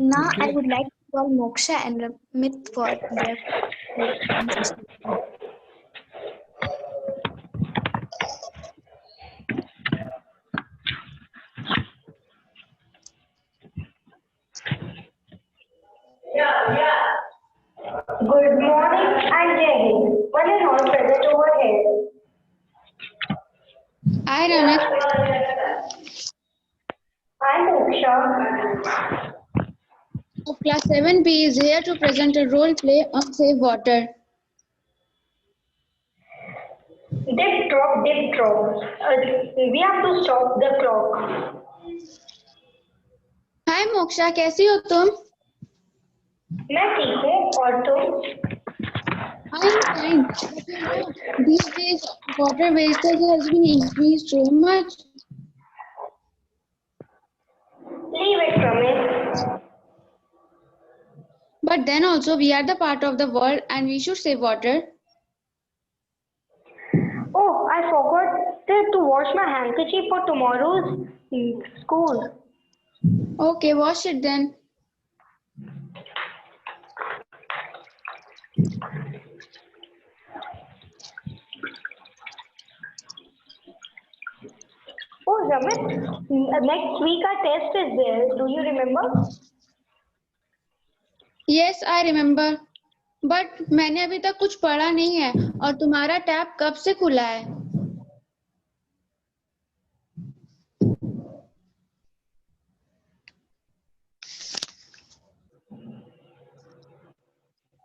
Now I Okay. would like to call Moksha and Ramit for their take on sustainability. Good morning and Jai Hind. One and all present over here. Hi Ramit. I'm Moksha. Of class 7B is here to present a role play on safe water. Dip drop, dip drop. We have to stop the clock. Hi Moksha, कैसी हो तुम? मैं ठीक हूँ और तुम? I am fine. But you know, these days water wastage has been increased so much. Leave it from it. But then also we are the part of the world and we should save water. Oh, I forgot to wash my handkerchief for tomorrow's school. Okay, wash it then. Oh, Ramit, next week our test is there. Do you remember? Yes, I remember. But मैंने अभी तक कुछ पढ़ा नहीं है और तुम्हारा tab कब से खुला है?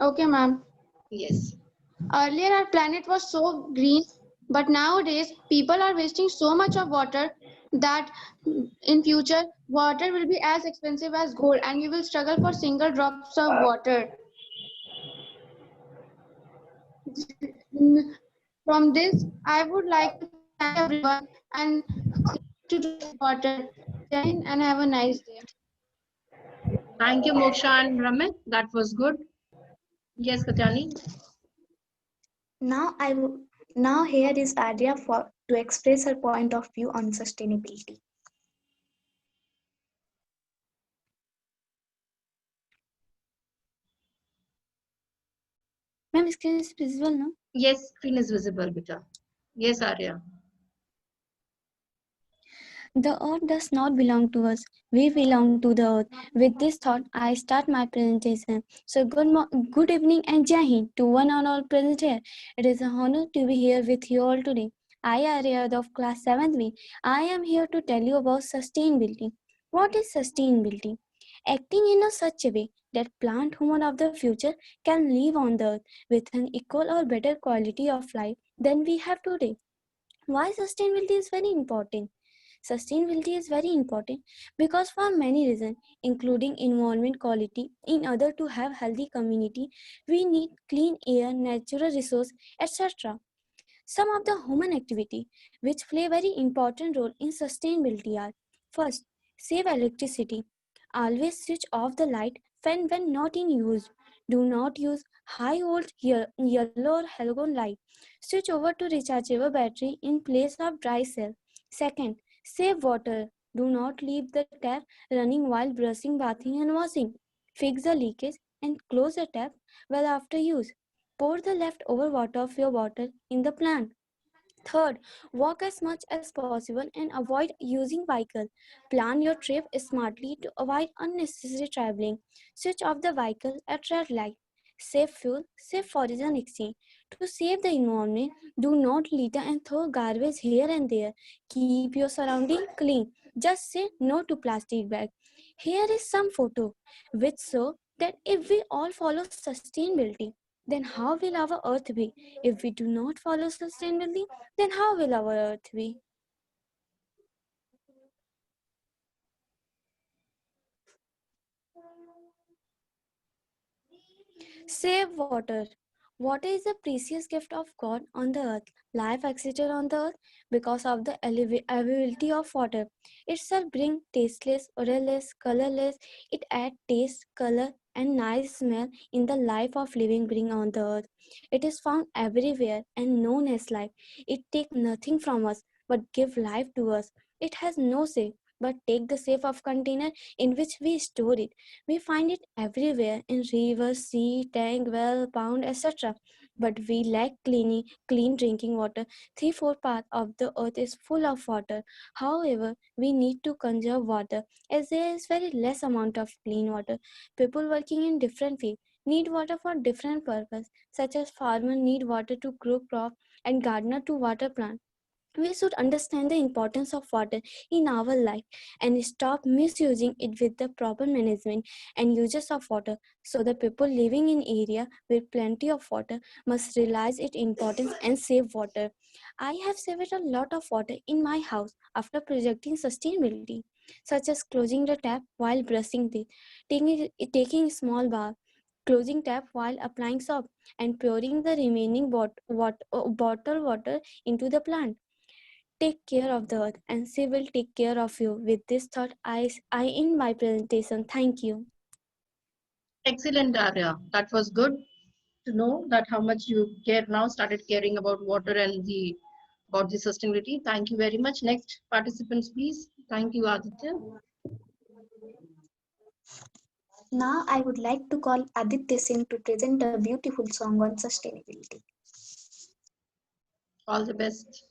Okay, ma'am. Yes. Earlier, our planet was so green, but nowadays people are wasting so much of water that in future water will be as expensive as gold, and we will struggle for single drops of water. From this, I would like to thank everyone and to drink water. Jai Hind and have a nice day. Thank you, Moksha and Ramit. That was good. Yes, Katyani. Now now here is Arya for to express her point of view on sustainability. Ma'am, screen is visible, no? Yes, screen is visible, beta. Yes, Arya. The earth does not belong to us. We belong to the earth. With this thought, I start my presentation. So good evening and Jai Hind to one and all present here. It is an honor to be here with you all today. I, Arya of class 7th B. I am here to tell you about sustainability. What is sustainability? Acting in a such a way that plant human of the future can live on the earth with an equal or better quality of life than we have today. Why sustainability is very important? Sustainability is very important because for many reasons, including environment quality, in order to have healthy community, we need clean air, natural resource, etc. Some of the human activity which play very important role in sustainability are: first, save electricity. Always switch off the light fan when not in use. Do not use high volt yellow or halogen light. Switch over to rechargeable battery in place of dry cell. Second, save water. Do not leave the tap running while brushing, bathing and washing. Fix the leakage and close the tap well after use. Pour the leftover water of your bottle in the plant. Third, walk as much as possible and avoid using vehicle. Plan your trip smartly to avoid unnecessary traveling. Switch off the vehicle at red light. Save fuel, save forage and exchange. To save the environment, do not litter and throw garbage here and there. Keep your surrounding clean. Just say no to plastic bag. Here is some photo which show that if we all follow sustainability, then how will our earth be? If we do not follow sustainability, then how will our earth be? Save water. Water is a precious gift of God on the earth. Life existed on the earth because of the availability of water. It shall bring tasteless, odorless, colorless. It adds taste, color, and nice smell in the life of living being on the earth. It is found everywhere and known as life. It takes nothing from us but give life to us. It has no say. but take the shape of container in which we store it. We find it everywhere in rivers, sea, tank, well, pound, etc. But we lack clean drinking water. 3/4 part of the earth is full of water. However, we need to conserve water as there is very less amount of clean water. People working in different fields need water for different purpose, such as farmer need water to grow crop and gardener to water plant. We should understand the importance of water in our life and stop misusing it with the proper management and uses of water. So the people living in area with plenty of water must realize its importance and save water. I have saved a lot of water in my house after projecting sustainability, such as closing the tap while brushing teeth, taking small bath, closing tap while applying soap, and pouring the remaining bottle water into the plant. Take care of the earth and she will take care of you. With this thought, I end my presentation. Thank you. Excellent, Arya. That was good to know that how much you care now, started caring about water and the about the sustainability. Thank you very much. Next participants, please. Thank you, Aditya. Now I would like to call Aditya Singh to present a beautiful song on sustainability. All the best.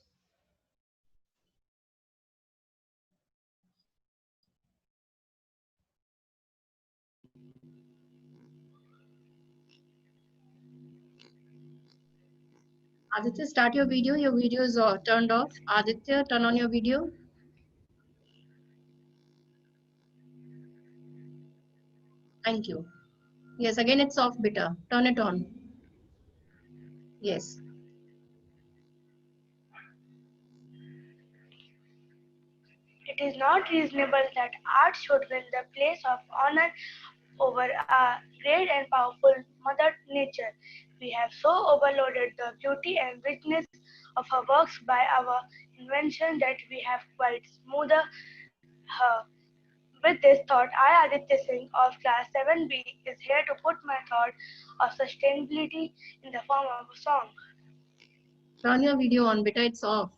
Aditya, start your video. Your video is turned off. Aditya, turn on your video. Thank you. Yes, again it's off, bitter. Turn it on. Yes. It is not reasonable that art should win the place of honor over our great and powerful Mother Nature. We have so overloaded the beauty and richness of her works by our invention that we have quite smoother her. With this thought, I, Aditya Singh of class 7B, is here to put my thought of sustainability in the form of a song. Turn your video on, bitter. It's off.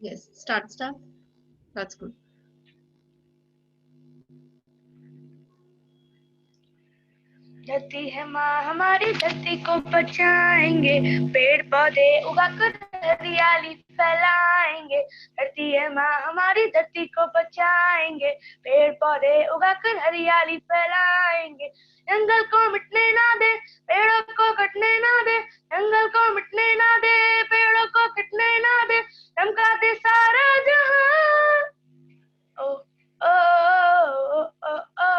Yes, start. That's good. धरती है माँ हमारी, धरती को बचाएंगे, पेड़ पौधे उगाकर हरियाली फैलाएंगे। धरती है माँ हमारी, धरती को बचाएंगे, पेड़ पौधे उगाकर हरियाली फैलाएंगे। जंगल को मिटने ना दे, पेड़ों को कटने ना दे, जंगल को मिटने ना दे, पेड़ों को कटने ना दे, चमका दे सारा जहां। ओ ओ ओ ओ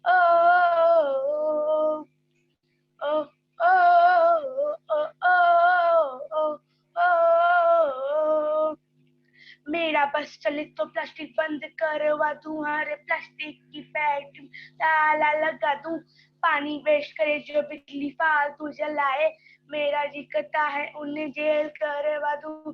ओ ओ oh, oh, oh, oh, oh, oh, मेरा बस चले तो प्लास्टिक बंद करवा दूं, हर प्लास्टिक की फैक्ट्री ताला लगा दूं, पानी वेस्ट करे जो बिजली फालतू जलाए, मेरा जी करता है उन्हें जेल करवा दूं।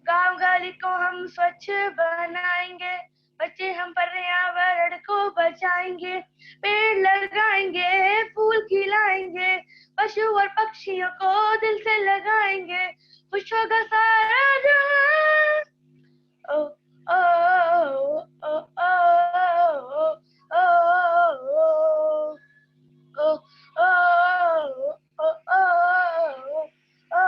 गांव गली को हम स्वच्छ बनाएंगे, बच्चे हम पर्यावरण को बचाएंगे, पेड़ लगाएंगे, फूल खिलाएंगे, पशु और पक्षियों को दिल से लगाएंगे, खुश होगा सारा जहां। ओ ओ ओ ओ ओ ओ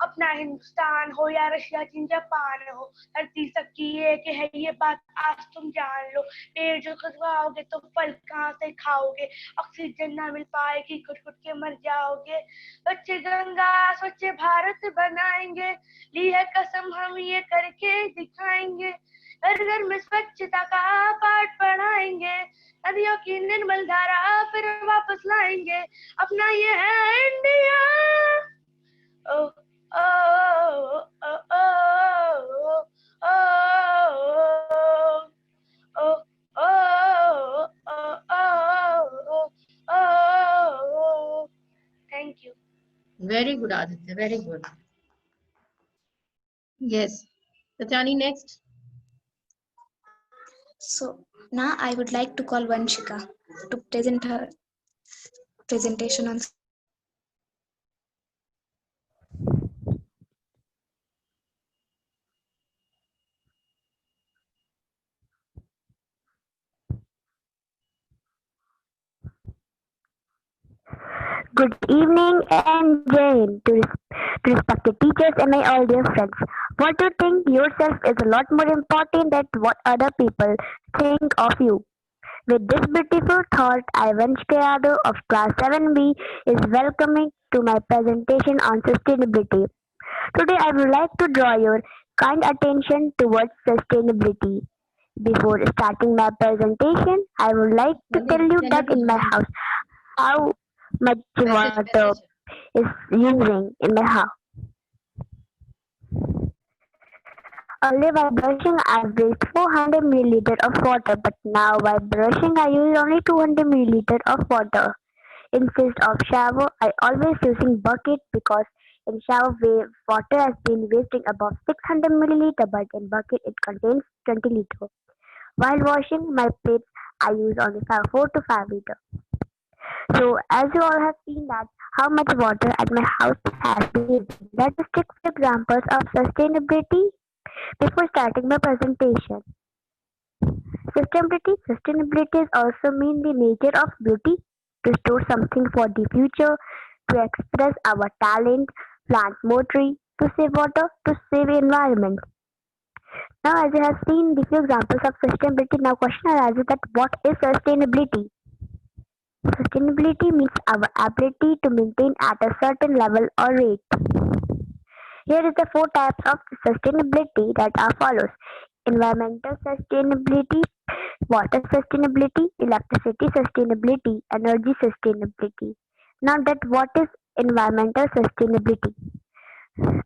अपना हिंदुस्तान हो या रशिया चीन जापान हो, धरती सबकी एक है ये बात आज तुम जान लो। पेड़ जो कटवाओगे तो फल कहाँ से खाओगे, ऑक्सीजन ना मिल पाएगी, घुट घुट के मर जाओगे। स्वच्छ गंगा स्वच्छ भारत बनाएंगे, ली है कसम हम ये करके दिखाएंगे। घर घर में स्वच्छता का पाठ पढ़ाएंगे, नदियों की निर्मल धारा फिर वापस लाएंगे, अपना ये है India. O oh, oh, oh, oh, oh, oh, oh. Thank you. Very good, Aditya. Very good. Yes. Tatyani, next. So now I would like to call Vanshika to present her presentation on Good evening and Jane to respected teachers and my all dear friends. What you think yourself is a lot more important than what other people think of you. With this beautiful thought, I Criado of Class 7B is welcoming to my presentation on sustainability. Today I would like to draw your kind attention towards sustainability. Before starting my presentation, I would like to tell you that in my house how much water is using in my house. Earlier while brushing I wasted 400 milliliter of water, but now while brushing I use only 200 milliliter of water. Instead of shower, I always using bucket because in shower water has been wasting about 600 milliliter, but in bucket it contains 20 liter. While washing my plates, I use only 4 to 5 liter. So as you all have seen that how much water at my house has been used. Let us take few examples of sustainability before starting my presentation. Sustainability is also mean the nature of beauty, to store something for the future, to express our talent, plant more tree, to save water, to save environment. Now as you have seen the few examples of sustainability, now question arises that what is sustainability? Sustainability means our ability to maintain at a certain level or rate. Here is the four types of sustainability that are follows. Environmental sustainability, water sustainability, electricity sustainability, energy sustainability. Now that what is environmental sustainability?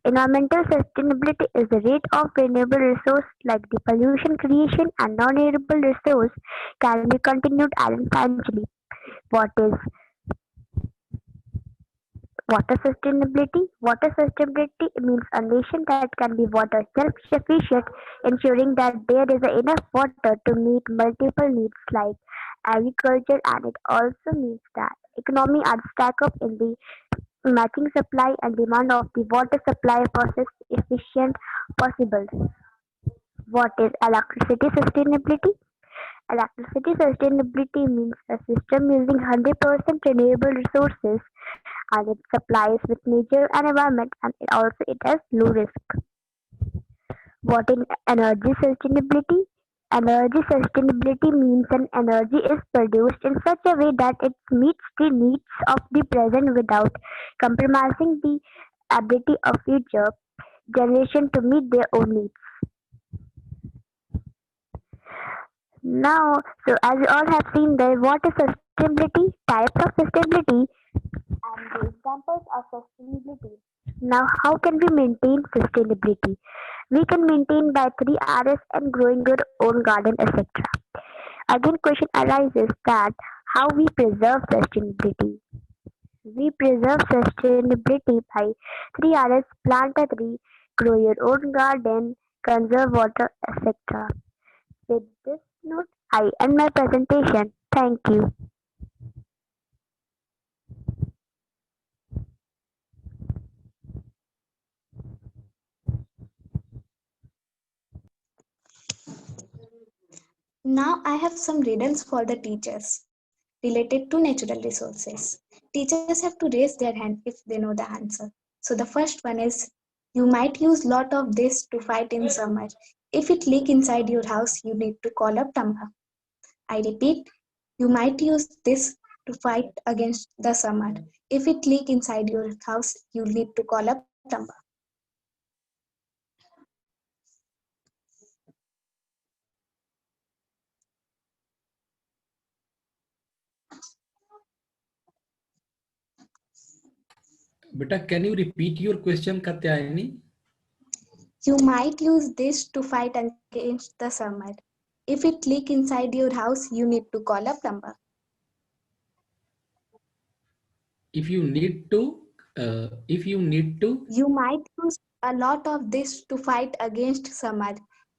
Environmental sustainability is the rate of renewable resource like the pollution creation and non-renewable resource can be continued infinitely. What is water sustainability? Water sustainability means a nation that can be water self-sufficient, ensuring that there is enough water to meet multiple needs like agriculture, and it also means that economy are stack up in the matching supply and demand of the water supply process efficient possible. What is electricity sustainability? Electricity sustainability means a system using 100% renewable resources and it supplies with nature and environment and it has low risk. What in energy sustainability? Energy sustainability means an energy is produced in such a way that it meets the needs of the present without compromising the ability of future generation to meet their own needs. Now, so as you all have seen there, what is sustainability, types of sustainability, and the examples of sustainability. Now, how can we maintain sustainability? We can maintain by 3 Rs and growing your own garden, etc. Again, question arises that how we preserve sustainability. We preserve sustainability by 3 Rs: plant a tree, grow your own garden, conserve water, etc. With this note, I end my presentation. Thank you. Now I have some riddles for the teachers related to natural resources. Teachers have to raise their hand if they know the answer. So the first one is you might use lot of this to fight in summer. If it leak inside your house, you need to call up plumber. I repeat, you might use this to fight against the summer. If it leak inside your house, you need to call up plumber. बेटा can you repeat your question Katyayani? You might use this to fight against the summer. If it leak inside your house, you need to call a plumber. If you need to You might use a lot of this to fight against summer.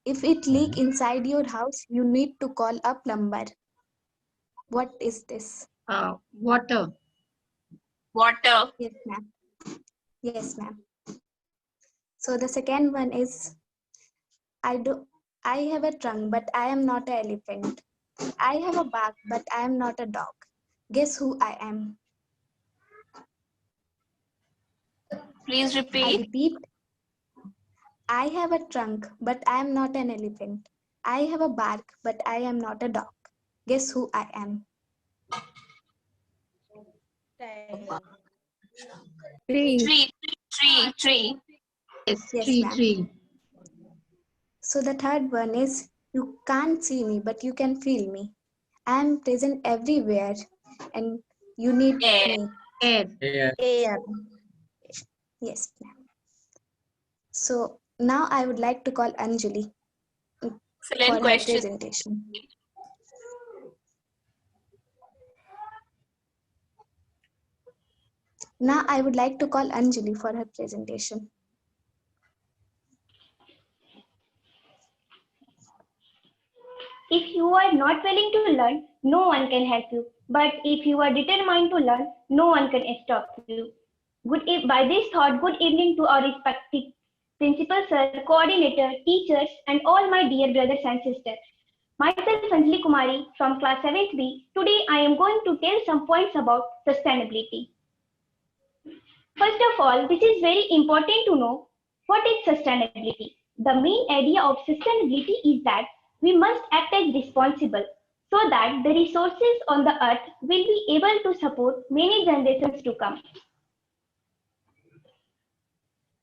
If it leak inside your house, you need to call a plumber. What is this? Water. Water. Yes, ma'am. Yes, ma'am. So the second one is I have a trunk, but I am not an elephant. I have a back, but I am not a dog. Guess who I am? Please I repeat. repeat, I have a trunk, but I am not an elephant. I have a bark, but I am not a dog. Guess who I am? Tree. Tree. Yes, Yes, tree, ma'am. tree. So the third one is you can't see me, but you can feel me. I am present everywhere and you need Air. me. Air. Air. Yes, ma'am. So now I would like to call Anjali for Excellent her question. presentation. Now I would like to call Anjali for her presentation. If you are not willing to learn, no one can help you. But if you are determined to learn, no one can stop you. By this thought, good evening to our respective principal, sir, coordinator, teachers, and all my dear brothers and sisters. Myself, Anjali Kumari from class 7th B. Today, I am going to tell some points about sustainability. First of all, this is very important to know what is sustainability. The main idea of sustainability is that we must act as responsible so that the resources on the earth will be able to support many generations to come.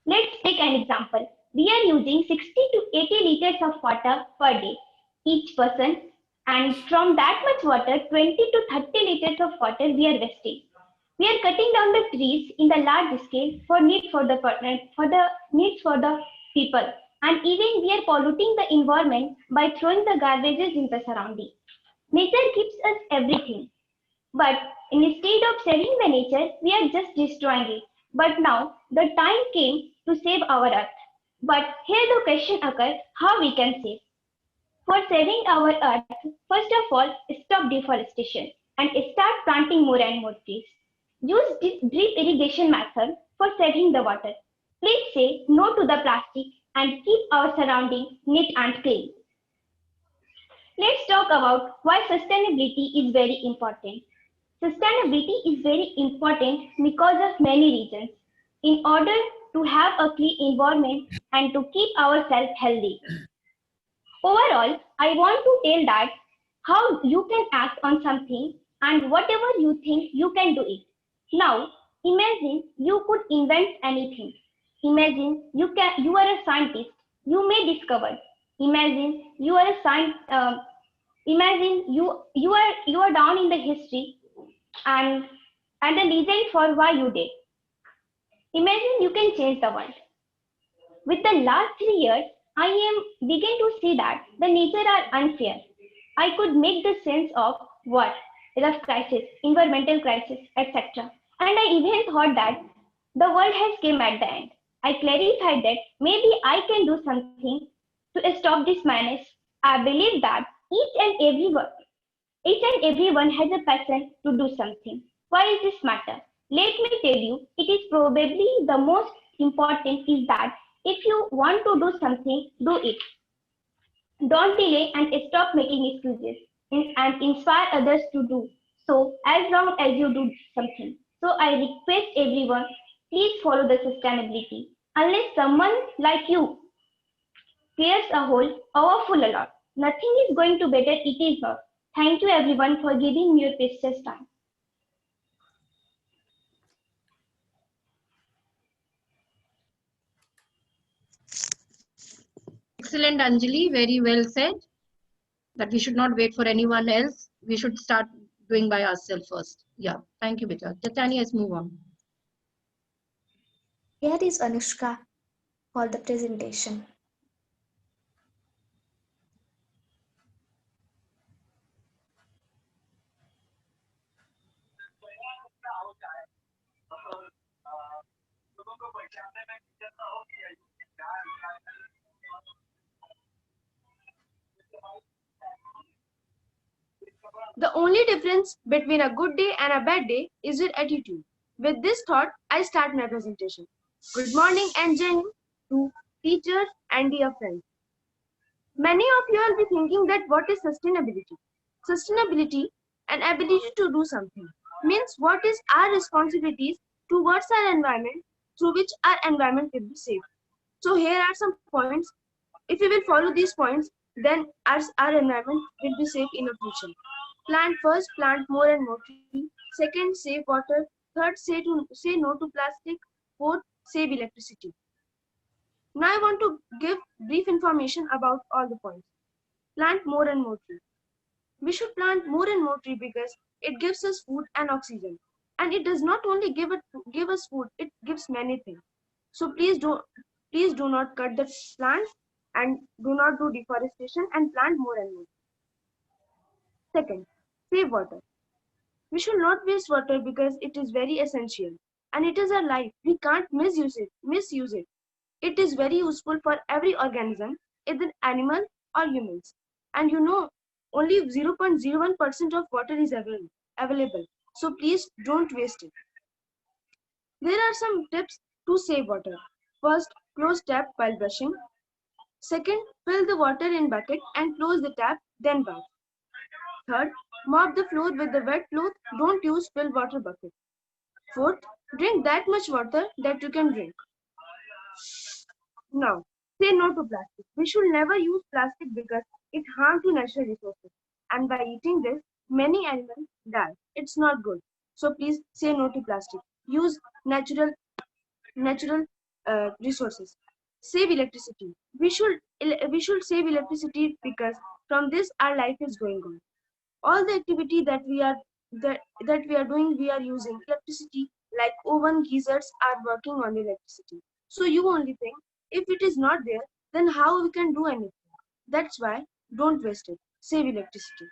Let's take an example. We are using 60 to 80 liters of water per day, each person, and from that much water, 20 to 30 liters of water we are wasting. We are cutting down the trees in the large scale for needs for the people, and even we are polluting the environment by throwing the garbages in the surrounding. Nature gives us everything, but instead of saving the nature, we are just destroying it. But now the time came to save our earth. But here the question occurs how we can save. For saving our earth, first of all, stop deforestation and start planting more and more trees. Use drip irrigation method for saving the water. Please say no to the plastic and keep our surroundings neat and clean. Let's talk about why sustainability is very important. Sustainability is very important because of many reasons. In order to have a clean environment and to keep ourselves healthy. Overall, I want to tell that how you can act on something and whatever you think you can do it. Now, imagine you could invent anything. Imagine you are a scientist. You may discover. Imagine you are a imagine you are down in the history and the reason for why you did. Imagine you can change the world. With the last 3 years, I am begin to see that the nature are unfair. I could make the sense of war, rough crisis, environmental crisis, etc. And I even thought that the world has came at the end. I clarified that maybe I can do something to stop this menace. I believe that each and everyone has a passion to do something. Why is this matter? Let me tell you, it is probably the most important is that if you want to do something, do it. Don't delay and stop making excuses and inspire others to do so as long as you do something. So I request everyone, please follow the sustainability. Unless someone like you clears a hole or full a lot, nothing is going to better it is not. Thank you everyone for giving me your precious time. Excellent, Anjali. Very well said. That we should not wait for anyone else. We should start doing by ourselves first. Yeah. Thank you, Beta. Titania, let's move on. Here is Anushka for the presentation. The only difference between a good day and a bad day is your attitude. With this thought, I start my presentation. Good morning and Jai Hind to teachers and dear friends. Many of you will be thinking that what is sustainability? Sustainability, an ability to do something, means what is our responsibilities towards our environment through which our environment will be safe. So here are some points. If we will follow these points, then our environment will be safe in the future. Plant first, plant more and more tree. Second, save water. Third, say no to plastic. Fourth, save electricity. Now I want to give brief information about all the points. Plant more and more tree. We should plant more and more tree because it gives us food and oxygen. And it does not only give us food, it gives many things. So please do not cut the plants and do not do deforestation and plant more and more. Second, save water. We should not waste water because it is very essential and it is our life. We can't misuse it. It is very useful for every organism, either animal or humans. And you know, only 0.01% of water is available. So please don't waste it. There are some tips to save water. First, close tap while brushing. Second, fill the water in bucket and close the tap, then bath. Third, mop the floor with the wet cloth. Don't use filled water bucket. Fourth, drink that much water that you can drink. Now, say no to plastic. We should never use plastic because it harms to natural resources. And by eating this, many animals die. It's not good. So please say no to plastic. Use natural resources. Save electricity. We should save electricity because from this our life is going on. All the activity that we are doing, we are using electricity, like oven, geysers are working on electricity. So you only think, if it is not there, then how we can do anything? That's why don't waste it. Save electricity.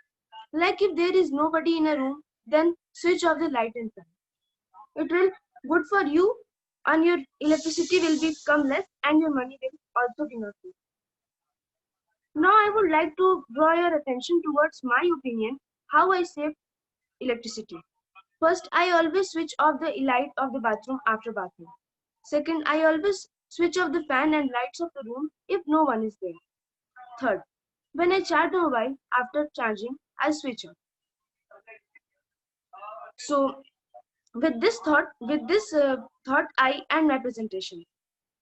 Like if there is nobody in a room, then switch off the light and fan. It will good for you, and your electricity will become less and your money will also be not less. Now I would like to draw your attention towards my opinion, how I save electricity. First, I always switch off the light of the bathroom after bathing. Second, I always switch off the fan and lights of the room if no one is there. Third, when I charge the mobile after charging, I switch off. So, with this thought, I end my presentation.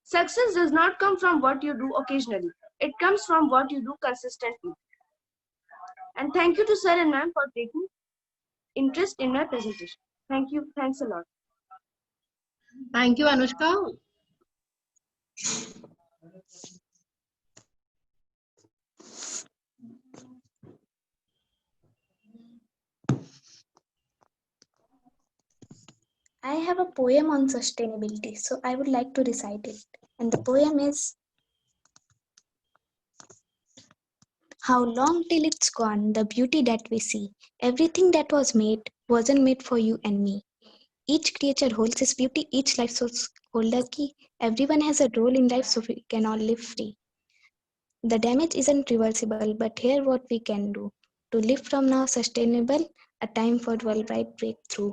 Success does not come from what you do occasionally. It comes from what you do consistently. And thank you to sir and ma'am for taking interest in my presentation. Thank you. Thanks a lot. Thank you, Anushka. I have a poem on sustainability, so I would like to recite it. And the poem is, how long till it's gone, the beauty that we see. Everything that was made wasn't made for you and me. Each creature holds its beauty, each life source holds a key. Everyone has a role in life, so we can all live free. The damage isn't reversible, but here what we can do. To live from now sustainable, a time for worldwide breakthrough.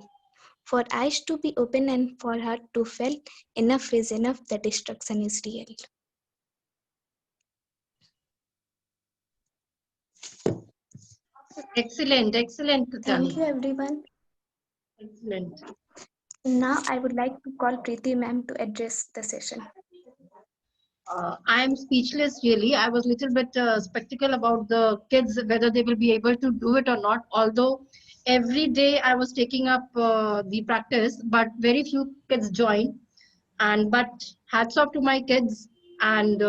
For eyes to be open and for heart to feel, enough is enough, the destruction is real. Excellent, excellent, Thank you Tani. everyone. Excellent. Now I would like to call Preeti ma'am to address the session. I am speechless, really. I was a little bit skeptical about the kids, whether they will be able to do it or not. Although every day I was taking up the practice, but very few kids join. But hats off to my kids, and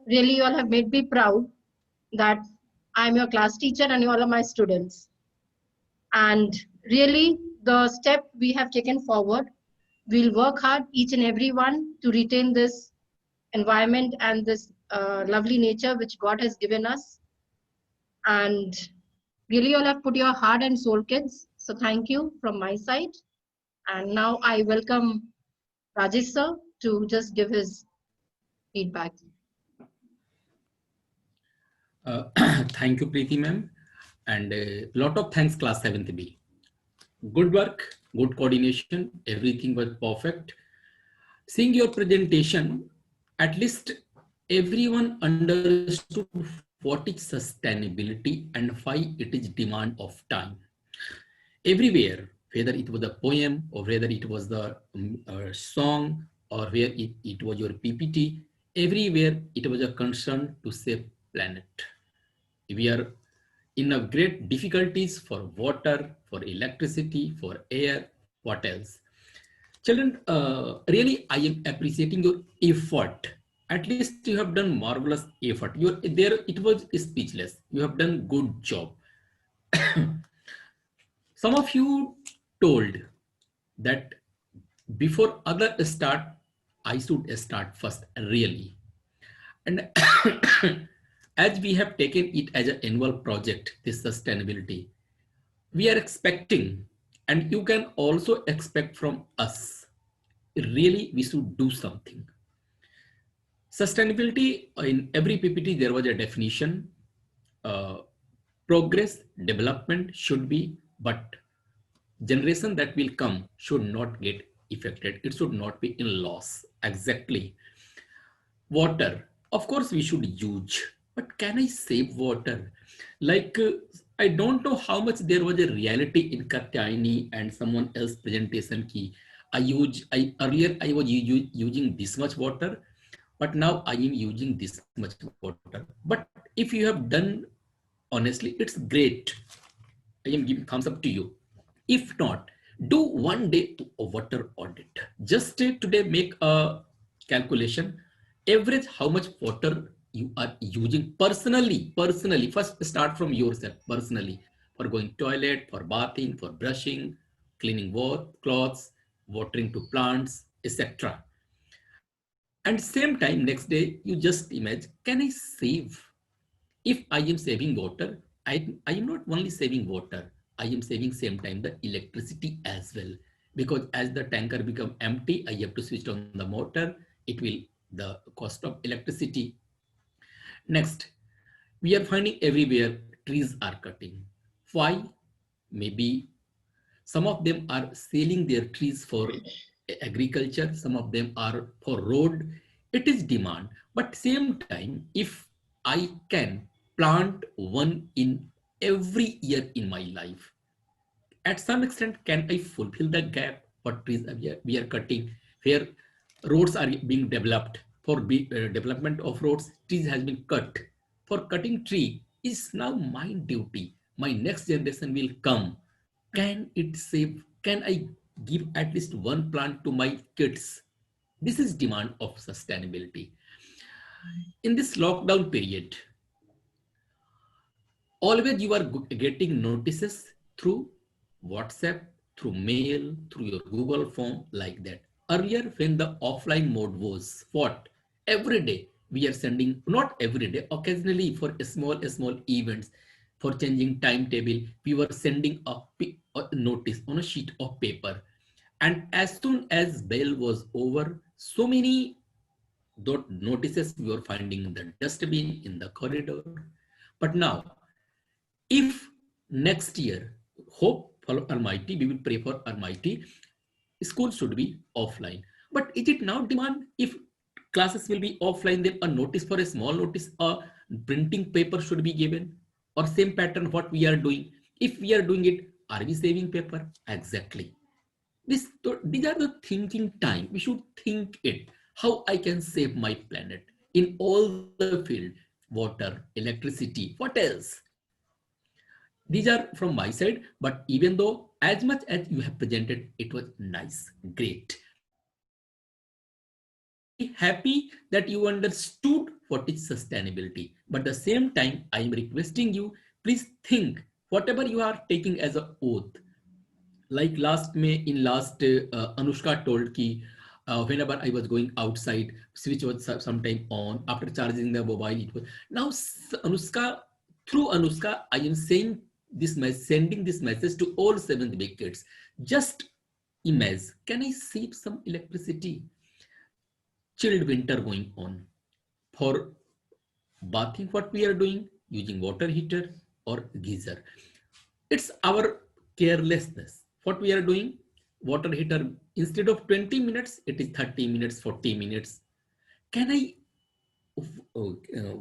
really, you all have made me proud that I'm your class teacher and you all are my students. And really, the step we have taken forward, we'll work hard, each and every one, to retain this environment and this lovely nature which God has given us. And really, you all have put your heart and soul, kids. So thank you from my side. And now I welcome Rajesh sir to just give his feedback. Thank you, Preeti ma'am, and a lot of thanks, class 7th B. Good work, good coordination, everything was perfect. Seeing your presentation, at least everyone understood what is sustainability and why it is demand of time. Everywhere, whether it was a poem or whether it was the song or where it was your PPT, everywhere it was a concern to save planet. We are in a great difficulties for water, for electricity, for air, what else? Children, really, I am appreciating your effort. At least you have done marvelous effort. You there. It was speechless. You have done good job. Some of you told that before other start, I should start first. Really, and as we have taken it as an annual project, this sustainability, we are expecting, and you can also expect from us. Really, we should do something. Sustainability, in every PPT, there was a definition. Uh, Progress, development should be, but generation that will come should not get affected. It should not be in loss. Exactly. Water, of course, we should use, but can I save water? Like, I don't know how much there was a reality in Katyayani and someone else presentation key. Earlier I was using this much water, but now I am using this much water. But if you have done honestly, it's great. I am giving thumbs up to you. If not, do one day water audit. Just today make a calculation. Average how much water you are using personally. Personally, first start from yourself personally, for going toilet, for bathing, for brushing, cleaning clothes, watering to plants, etc. And same time next day you just imagine, can I save? If I am saving water, I am not only saving water, I am saving same time the electricity as well. Because as the tanker become empty, I have to switch on the motor. It will the cost of electricity. Next, we are finding everywhere trees are cutting. Why? Maybe some of them are selling their trees for agriculture. Some of them are for road. It is demand. But same time, if I can plant one in every year in my life, at some extent, can I fulfill the gap what trees we are cutting? Where roads are being developed for development of roads, trees has been cut. For cutting tree is now my duty. My next generation will come. Can it save? Can I give at least one plant to my kids? This is demand of sustainability. In this lockdown period, always you are getting notices through WhatsApp, through mail, through your Google form, like that. Earlier, when the offline mode was what? Every day we are sending, not every day, occasionally for small events, for changing timetable, we were sending a notice on a sheet of paper. And as soon as bell was over, so many notices we were finding in the dustbin, in the corridor. But now, if next year, hope for Almighty, we will pray for Almighty, school should be offline. But is it now demand if classes will be offline, then a notice for a small notice, a printing paper should be given, or same pattern what we are doing? If we are doing it, are we saving paper? Exactly. These are the thinking time. We should think it. How I can save my planet in all the field, water, electricity, what else? These are from my side, but even though as much as you have presented, it was nice, great. I am very happy that you understood what is sustainability. But at the same time, I am requesting you, please think whatever you are taking as an oath. Like last May, in last Anushka told ki whenever I was going outside, switch was sometime on. After charging the mobile, it was now Anushka. Through Anushka, I am saying this message, sending this message to all 7th grade kids. Just imagine, can I save some electricity? Chilled winter going on. For bathing, what we are doing, using water heater or geyser. It's our carelessness. what we are doing? Water heater, instead of 20 minutes, it is 30 minutes, 40 minutes. Can I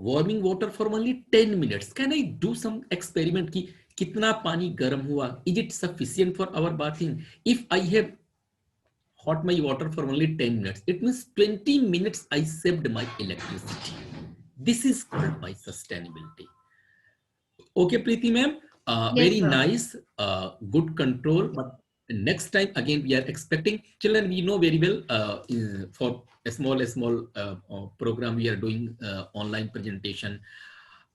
warming water for only 10 minutes? Can I do some experiment ki kitna pani garam hua? Is it sufficient for our bathing? If I have hot my water for only 10 minutes, it means 20 minutes I saved my electricity. This is called my sustainability. Okay, Preeti ma'am, Yes, very sir. nice, good control. But next time again, we are expecting children. We know very well for a small program we are doing online presentation,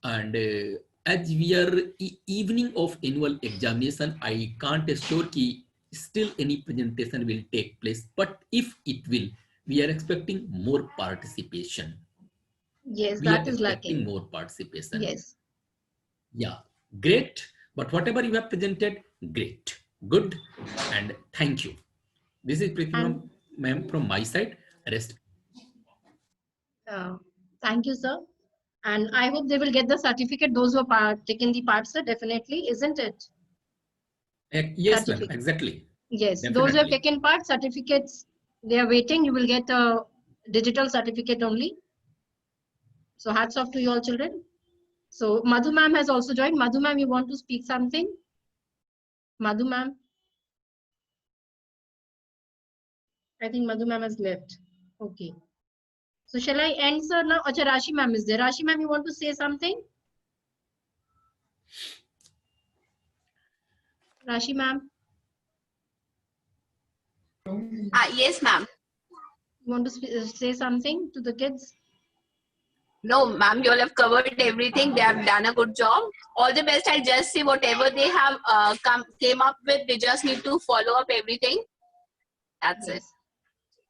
and as we are evening of annual examination, I can't assure ki still any presentation will take place. But if it will, we are expecting more participation. Yes, We are that is expecting lacking. more participation. Yes. Yeah, great. But whatever you have presented, great, good, and thank you. This is Preeti And ma'am from my side. Rest. thank you, sir. And I hope they will get the certificate. Those who have taken the part, sir, definitely, isn't it? Yes, ma'am. Certificate. Exactly. Yes, those who have Definitely. taken part, certificates, they are waiting. You will get a digital certificate only. So hats off to you all, children. So Madhu ma'am has also joined. Madhu ma'am, you want to speak something? Madhu ma'am? I think Madhu ma'am has left. Okay. So shall I end, sir, now? Acha, Rashi ma'am is there. Rashi ma'am, you want to say something? Rashi ma'am, Yes, ma'am. you want to say something to the kids? No, ma'am, you all have covered everything. They have done a good job. All the best. I'll just say whatever they have came up with, they just need to follow up everything. That's it. Yes.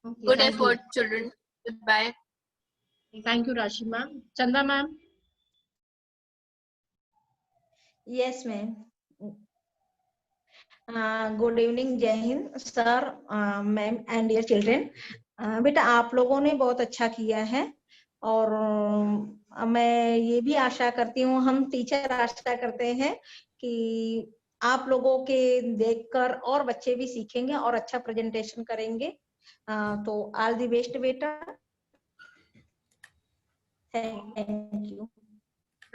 Okay, Good thank you. effort, children. Goodbye. Thank you, Rashi ma'am. Chanda ma'am. Yes, ma'am. Good evening, जय हिंद sir, ma'am and dear children. बेटा आप लोगों ने बहुत अच्छा किया है और मैं ये भी आशा करती हूँ, हम टीचर आशा करते हैं कि आप लोगों के देखकर और बच्चे भी सीखेंगे और अच्छा प्रेजेंटेशन करेंगे। तो ऑल द बेस्ट बेटा, thank you.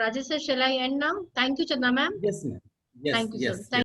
Rajesh sir, shall I end now? Thank you, Chanda ma'am. Yes, ma'am. Yes, Thank you, sir. yes. Thank